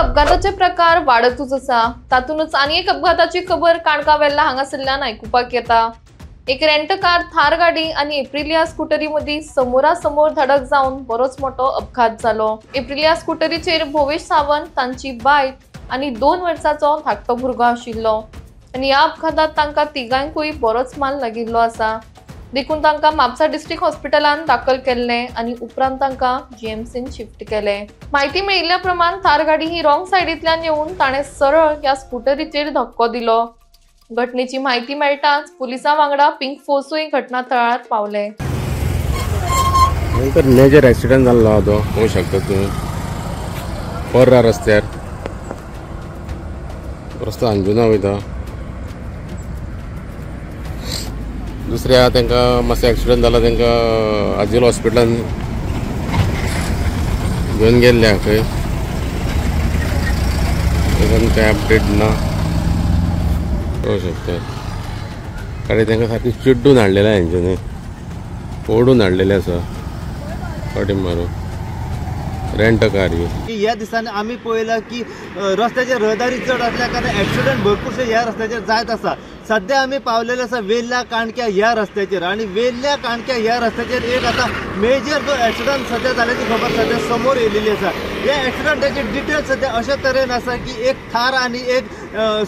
अपघाताचे प्रकार वाढतच आसा। तातूनच आनी एक अपघाताची खबर काणकावेल्ला हांगासरल्यान आयकुपाक येता। एक रेंट कार थार गाडी आणि एप्रिलिया स्कूटरी मदीं समोरासमोर धडक जावन बरोच मोठो अपघात जालो। एप्रिलिया स्कूटरीचेर भोवेश सावंत, तांची बायक आणि 2 वर्सांचो धाकटो भुरगो आशिल्लो आणि ह्या अपघातात तांकां तिगांयकूय बरोच माल लागिल्लो आसा। देखून तांकां म्हापसा डिस्ट्रिक्ट हॉस्पिटलांत दाखल केल्ले आणि उपरांत तांकां जीएमसीन शिफ्ट केले। माहिती मेळिल्ल्या प्रमाण थार गाडी ही रॉंग सायडींतल्यान येवन ताणें सरळ ह्या स्कूटरीचेर धक्को दिलो। घटनेची माहिती मेळटाच पुलिसां वांगडा पिंक फोर्सूय घटनास्थळार पावले। मेजर ॲक्सिडेंट जाल्लो तो पळोवंक शकता तुम्ही। पर्रा रस्त्यार रस्तो अंजुना वयता। दुसऱ्या तांकां मातसो ॲक्सिडेंट जाला, तांकां आजिलो हॉस्पिटलान घेवन गेल्ले खंय कांय अपडेट ना पळोवंक शकता। गाडी तांकां सारकी चिड्डून हाडलेले हेंच्यांनी, ओडून हाडलेले आसा फाटीं मारून। रेंट कार ही ह्या दिसांनी आमी पळयला की रस्त्याचेर रहदारी चड आसल्या कारणान ॲक्सिडेंट भरपूरशे ह्या रस्त्याचेर जायत आसा। सध्या आमी पावलेले आसा वेल्ल्या काणक्या ह्या रस्त्याचेर आणि वेल्ल्या काणक्या ह्या रस्त्याचेर एक आता मेजर जो ॲक्सिडेंट सध्या जाल्याची खबर सध्या समोर येयलेली आसा। ह्या ॲक्सिडेंटाचे डिटेल्स सध्या अशा तरेन आसा की एक थार आणि एक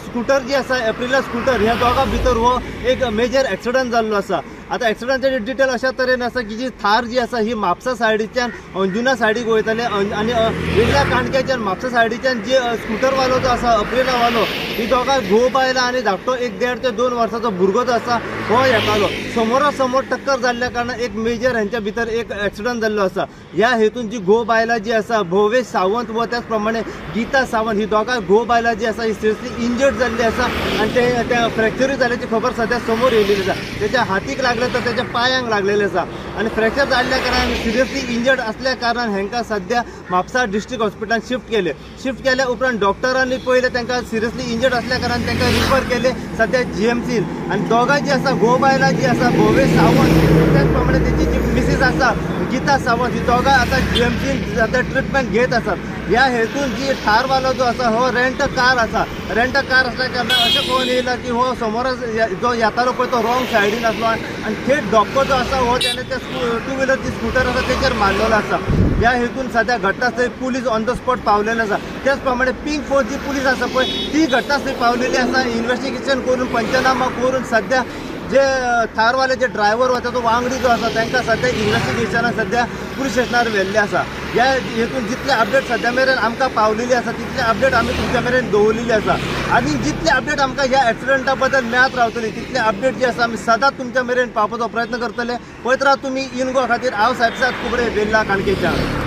स्कूटर जी आसा एप्रिलिया स्कूटर ह्या दोगां भितर हो एक मेजर ॲक्सिडेंट जाल्लो आसा। आता ॲक्सिडेंटाचे डिटेल अशा तरेन आसा की जी थार जी आसा ही म्हापसा सायडीच्यान अंजुना सायडीक वयताले आणि वेल्ल्या काणक्याच्यान म्हापसा सायडीच्यान जे स्कूटरवालो जो आसा एप्रिलियावालो ही दोगां घोव बायला आणि धाकटो एक 1.5 ते 2 वर्साचो भुरगो जो आसा हो येतालो। समोरासमोर टक्कर जाल्ल्या कारणान एक मेजर हेंच्या भितर एक ॲक्सिडेंट जाल्लो आसा। ह्या हेतून जी घोव बायला जी आसा भोवेश सावंत व त्याच प्रमाणे गीता सावंत ही दोगां घोव बायला जी आसा ही सिरियसली इंजर्ड जाल्ली आसा आणि ते फ्रॅक्चरूय जाल्याची खबर सध्या समोर येयलेली आसा। त्याच्या हातीक लागले तर त्याच्या पायांक लागलेले आसा आणि फ्रॅक्चर जाल्ल्या कारणान सिरियसली इंजर्ड असल्या कारणान हेंकां सध्या म्हापसा डिस्ट्रिक्ट हॉस्पिटलान शिफ्ट केल्या उपरांत डॉक्टरांनी पयले तांकां सिरियसली इंजर्ड असल्या कारणान तांकां रिफर केले सध्या जीएमसीन। आणि दोगां जी आसा घोव बायलां जी आसा भोवेश सावंत त्याच प्रमाणे त्याची जी मिसीस आसा गीता सावंत ही दोगां आता जीएमसीन सध्या ट्रिटमेंट घेत आसात। ह्या हेतून जी थारवालो जो आसा हो रेंट कार आसा। रेंट कार असल्या कारणान अशें कळून येयला की हो समोरच जो येतालो पळय तो रॉंग सायडीन आसलो आणि थेट धक्को जो आसा हो त्याने त्या 2 व्हीलर जी स्कूटर आसा तेचेर मारलेलो आसा। ह्या हेतून सध्या घटनास्थळी पुलीस ऑन द स्पॉट पावलेले आसा। त्याच प्रमाणे पिंक फोर्स जी पुलीस आसा पळय ती घटनास्थळी पावलेली आसा। इन्व्हेस्टिगेशन करून पंचनामा करून सध्या जे थारवाले जे ड्रायव्हर होता तो वांगडी जो आसा तांकां सध्या इन्व्हेस्टिगेशनाक सध्या पुलीस स्टेशनार व्हेल्ले आसा। ह्या हेतून जितले अपडेट सध्या मेरेन आमकां पावलेली आसा तितले अपडेट आमी तुमच्या मेरेन दवरलेली आसा आणि जितले अपडेट आमकां ह्या ॲक्सिडेंटा बद्दल मेळत रावतली तितले अपडेट जे आसा आमी सदांच तुमच्या मेरेन पावपाचो प्रयत्न करतले। पळयत राहा तुमी इनगो खातीर हांव साहेबसाद कुबडे वेल्ला काणकेच्यान।